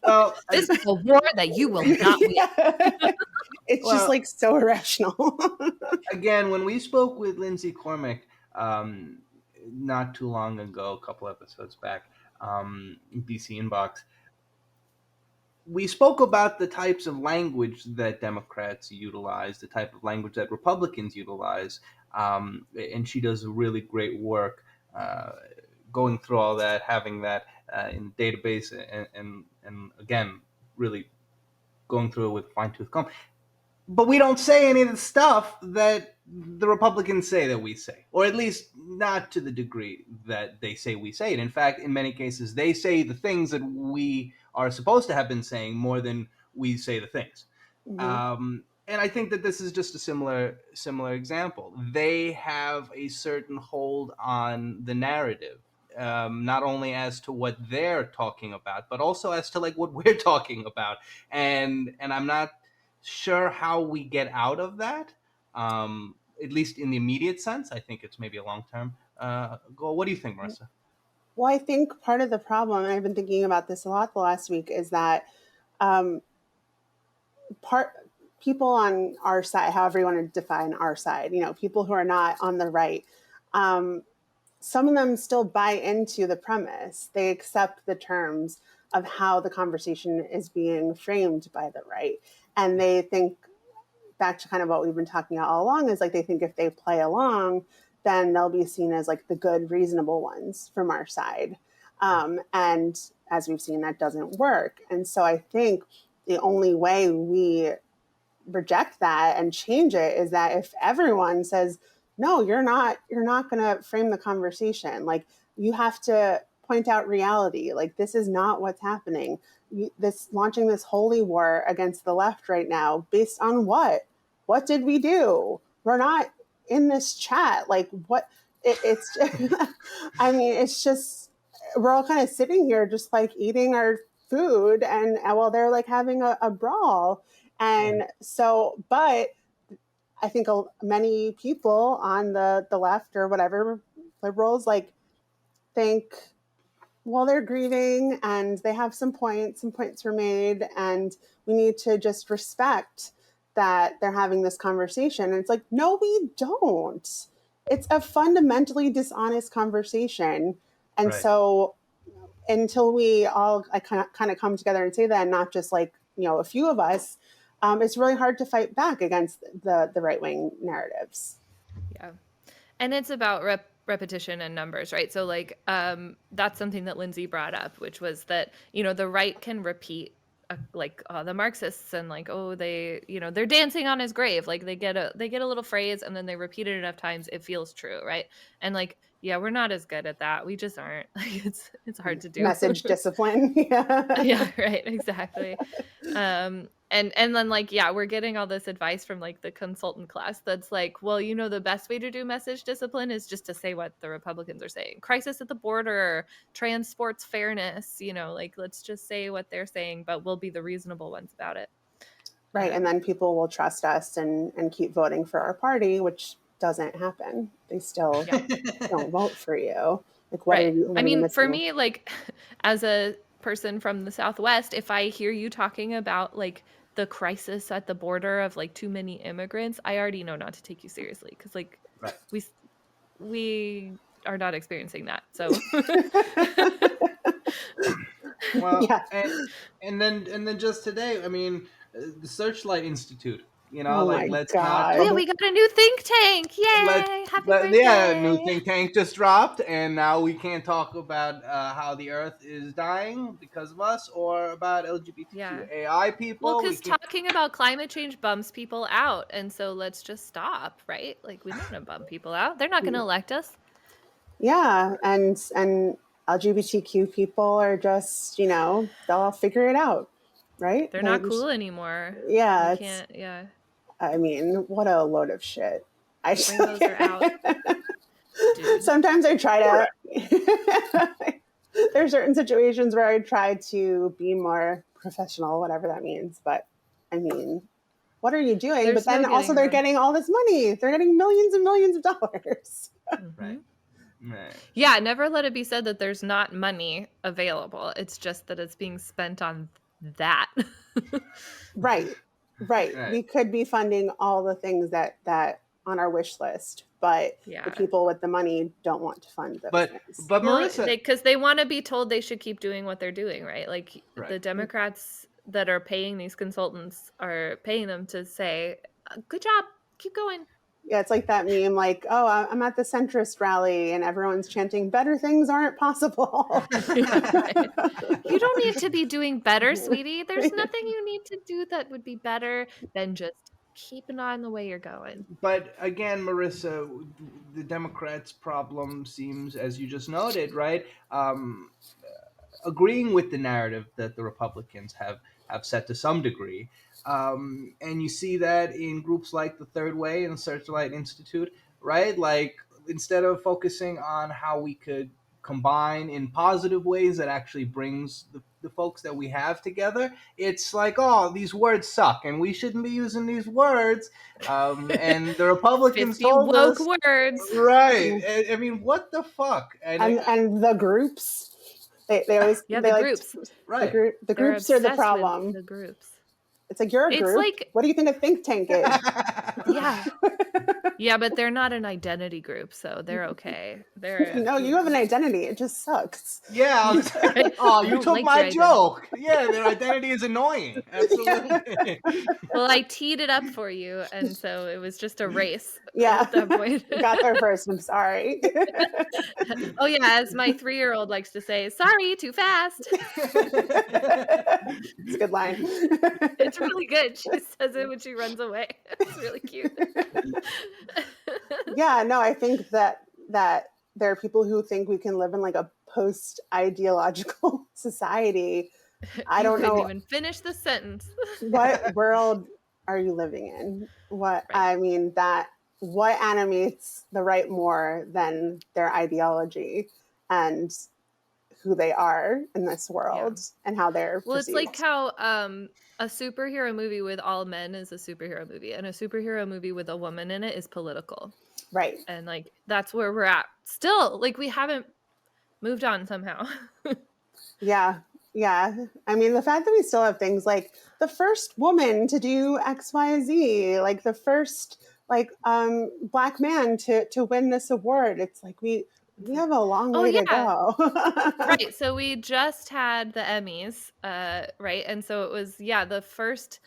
well, this is a war that you will not win. It's just like so irrational. Again, when we spoke with Lindsay Cormack not too long ago, a couple episodes back, BC Inbox, we spoke about the types of language that Democrats utilize, the type of language that Republicans utilize, and she does really great work going through all that, having that in the database, and again, really going through it with a fine-tooth comb. But we don't say any of the stuff that the Republicans say that we say, or at least not to the degree that they say we say it. In fact, in many cases, they say the things that we are supposed to have been saying more than we say the things. Mm-hmm. And I think that this is just a similar example. They have a certain hold on the narrative, not only as to what they're talking about, but also as to like what we're talking about. And I'm not sure how we get out of that, at least in the immediate sense. I think it's maybe a long-term goal. What do you think, Marisa? Well, I think part of the problem, and I've been thinking about this a lot the last week, is that people on our side, however you want to define our side, people who are not on the right, some of them still buy into the premise. They accept the terms of how the conversation is being framed by the right. And they think, back to kind of what we've been talking about all along, is like they think if they play along, then they'll be seen as like the good, reasonable ones from our side. And as we've seen, that doesn't work. And so I think the only way we reject that and change it is that if everyone says, no, you're not going to frame the conversation. Like, you have to point out reality. Like, this is not what's happening. Launching this holy war against the left right now, based on what? What did we do? We're not in this chat. Like, what? It's I mean, it's just, we're all kind of sitting here just like eating our food, and while they're like having a brawl. And so, but I think many people on the left or whatever, liberals, like, think, well, they're grieving and they have some points were made, and we need to just respect that they're having this conversation. And it's like, no, we don't. It's a fundamentally dishonest conversation. And so until we all kind of come together and say that, and not just like, a few of us, it's really hard to fight back against the right-wing narratives. Yeah. And it's about repetition and numbers, right? So like, that's something that Lindsay brought up, which was that, the right can repeat the Marxists, and like, oh, they, they're dancing on his grave. Like they get a little phrase and then they repeat it enough times, it feels true. Right. And like, yeah, we're not as good at that. We just aren't. Like, it's hard to do. Message discipline. Yeah, right. Exactly. And then like, yeah, we're getting all this advice from like the consultant class that's like, well, the best way to do message discipline is just to say what the Republicans are saying. Crisis at the border, trans sports fairness, like, let's just say what they're saying, but we'll be the reasonable ones about it. Right. And then people will trust us and keep voting for our party, which doesn't happen. They still don't vote for you. Like, what are you? I mean, for me, like, as a person from the Southwest, if I hear you talking about like the crisis at the border of like too many immigrants, I already know not to take you seriously, because like we are not experiencing that. So well, and then just today, I mean, the Searchlight Institute You know, Oh like my let's not God. Yeah, talk. we got a new think tank. Yay! Happy birthday. Yeah, new think tank just dropped, and now we can't talk about how the Earth is dying because of us, or about LGBTQAI people. Well, We because can't. talking about climate change bums people out, and so let's just stop, right? Like, we don't want to bum people out. They're not going to elect us. Yeah, and LGBTQ people are just, they'll all figure it out, right? They're not cool anymore. Yeah, We can't. Yeah. I mean, what a load of shit. Rainbows are out. Dude. Sometimes I try to. There's certain situations where I try to be more professional, whatever that means. But I mean, what are you doing? There's but then no also they're around. getting all this money. They're getting millions and millions of dollars. Right. Right. Yeah, never let it be said that there's not money available. It's just that it's being spent on that. Right. We could be funding all the things that on our wish list, but the people with the money don't want to fund those things. But Marisa, because they want to be told they should keep doing what they're doing, right? Like the Democrats that are paying these consultants are paying them to say, "Good job, keep going." Yeah, it's like that meme, like, oh, I'm at the centrist rally and everyone's chanting, better things aren't possible. You don't need to be doing better, sweetie. There's nothing you need to do that would be better than just keeping on the way you're going. But again, Marisa, the Democrats' problem seems, as you just noted, right? Agreeing with the narrative that the Republicans have set to some degree. And you see that in groups like the Third Way and Searchlight Institute, right? Like, instead of focusing on how we could combine in positive ways that actually brings the folks that we have together, it's like, oh, these words suck and we shouldn't be using these words. And the Republicans 50 told woke us, words. right? I mean, what the fuck? And the groups, they always the groups, right? The groups are the problem. The groups. It's like, you're a group. Like, what do you think a think tank is? Yeah, but they're not an identity group, so they're okay. No, you have an identity. It just sucks. Yeah. Oh, you took my joke. Yeah, their identity is annoying. Absolutely. Well, I teed it up for you, and so it was just a race. Yeah. At that point. You got there first. I'm sorry. Oh yeah, as my 3-year-old likes to say, sorry, too fast. It's a good line. It's really good. She says it when she runs away. It's really cute. Yeah, no, I think that there are people who think we can live in like a post-ideological society. I don't know. Even finish the sentence. What world are you living in? I mean, what animates the right more than their ideology and who they are in this world and how they're perceived. It's like how a superhero movie with all men is a superhero movie, and a superhero movie with a woman in it is political. Right. And like that's where we're at. Still, like we haven't moved on somehow. Yeah. I mean, the fact that we still have things like the first woman to do XYZ, like the first Black man to win this award. It's like we have a long way to go. Right. So we just had the Emmys, right? And so it was, the first,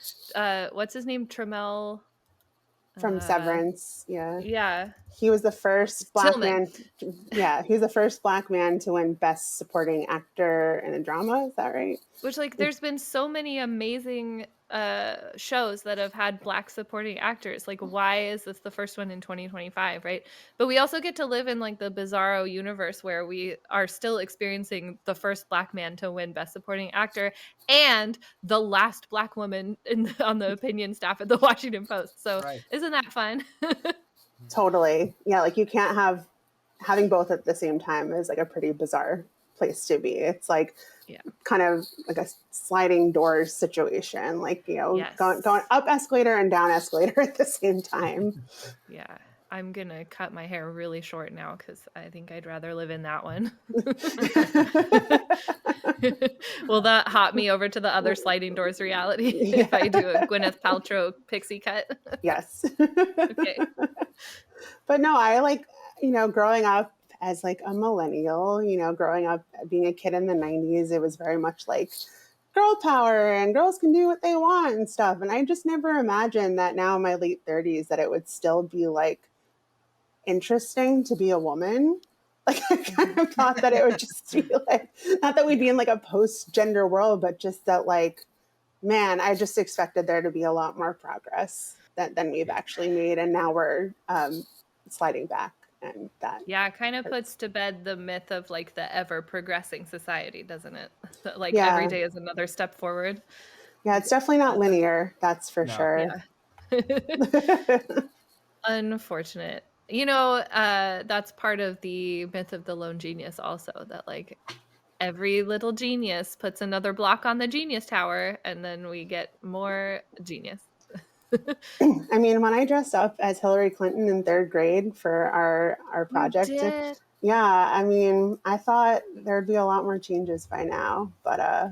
what's his name? Tremel. From Severance. Yeah. Yeah. He was the first Black man. Yeah. He was the first Black man to win Best Supporting Actor in a Drama. Is that right? Which, like, there's been so many amazing shows that have had Black supporting actors. Like, why is this the first one in 2025, right? But we also get to live in like the bizarro universe where we are still experiencing the first Black man to win Best Supporting Actor and the last Black woman on the opinion staff at the Washington Post. So isn't that fun? Totally. Yeah, like you can't having both at the same time is like a pretty bizarre place to be. It's like kind of like a sliding doors situation, like, going up escalator and down escalator at the same time. Yeah. I'm going to cut my hair really short now because I think I'd rather live in that one. Will that hop me over to the other sliding doors reality if I do a Gwyneth Paltrow pixie cut? Yes. Okay. But no, I growing up as like a millennial, growing up being a kid in the 90s, it was very much like girl power and girls can do what they want and stuff. And I just never imagined that now in my late 30s that it would still be like interesting to be a woman. Like I kind of thought that it would just be like, not that we'd be in like a post-gender world, but just that like, man, I just expected there to be a lot more progress than we've actually made. And now we're sliding back. And that it kind of puts to bed the myth of like the ever progressing society, doesn't it? That, like every day is another step forward. Yeah, it's definitely not linear, that's for sure. Yeah. Unfortunate. You know, that's part of the myth of the lone genius also, that like every little genius puts another block on the genius tower and then we get more genius. I mean, when I dressed up as Hillary Clinton in 3rd grade for our project, I mean, I thought there'd be a lot more changes by now, but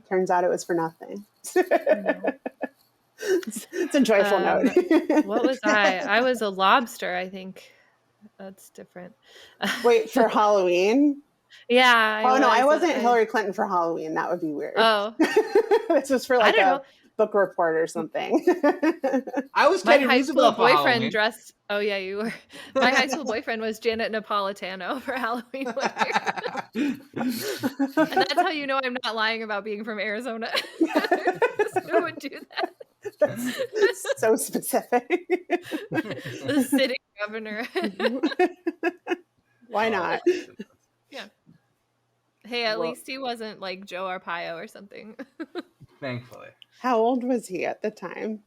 turns out it was for nothing. It's a joyful note. What was I? I was a lobster, I think. That's different. Wait, for Halloween? Yeah. I wasn't Hillary Clinton for Halloween. That would be weird. Oh. This was for like a book report or something. I was my high school boyfriend dressed. Oh yeah, you were. My high school boyfriend was Janet Napolitano for Halloween one year. And that's how you know I'm not lying about being from Arizona. Who would do that? That's so specific. The sitting governor. Why not? Yeah. Hey, at least he wasn't like Joe Arpaio or something. Thankfully. How old was he at the time?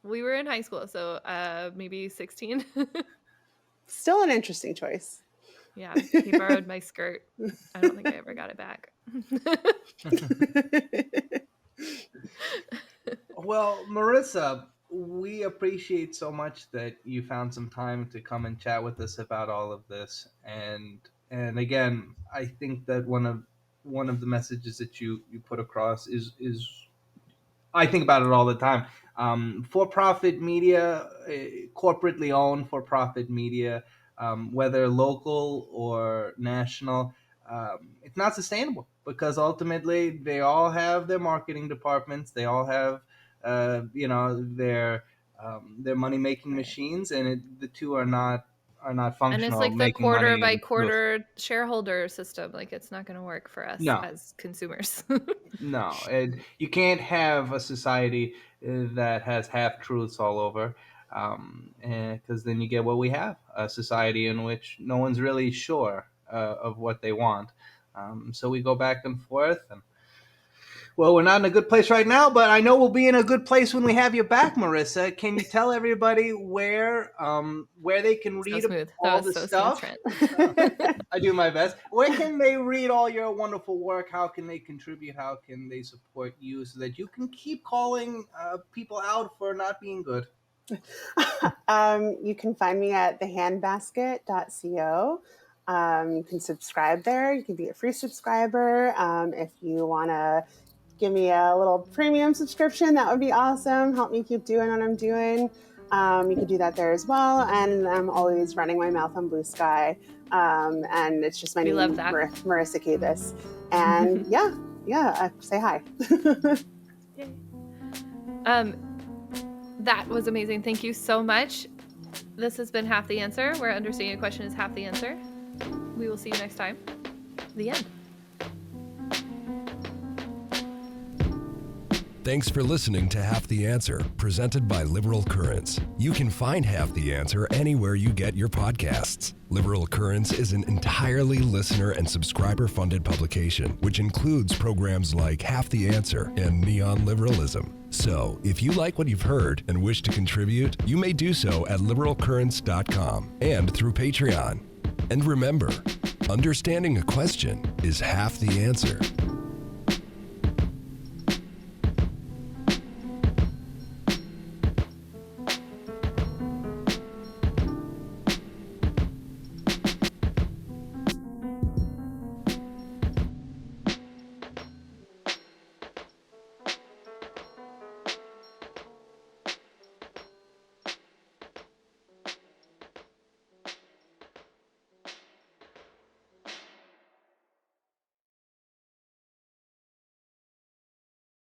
We were in high school, so maybe 16. Still an interesting choice. Yeah, he borrowed my skirt. I don't think I ever got it back. Well, Marisa, we appreciate so much that you found some time to come and chat with us about all of this. And again, I think that one of the messages that you put across is I think about it all the time. For-profit media, corporately owned for-profit media, whether local or national, it's not sustainable because ultimately they all have their marketing departments. They all have, their money-making machines, and the two are not functional. And it's like the quarter by quarter shareholder system. Like it's not going to work for us as consumers. No, you can't have a society that has half-truths all over, because then you get what we have, a society in which no one's really sure of what they want. So we go back and forth, and well, we're not in a good place right now, but I know we'll be in a good place when we have you back, Marisa. Can you tell everybody where they can read all the stuff? I do my best. Where can they read all your wonderful work? How can they contribute? How can they support you so that you can keep calling people out for not being good? You can find me at thehandbasket.co. You can subscribe there. You can be a free subscriber. If you want to give me a little premium subscription, that would be awesome. Help me keep doing what I'm doing. You can do that there as well. And I'm always running my mouth on Blue Sky. And it's just my name, Marisa Kabas. And say hi. That was amazing. Thank you so much. This has been Half the Answer, where understanding a question is half the answer. We will see you next time. The end. Thanks for listening to Half the Answer, presented by Liberal Currents. You can find Half the Answer anywhere you get your podcasts. Liberal Currents is an entirely listener and subscriber-funded publication, which includes programs like Half the Answer and Neon Liberalism. So, if you like what you've heard and wish to contribute, you may do so at liberalcurrents.com and through Patreon. And remember, understanding a question is half the answer.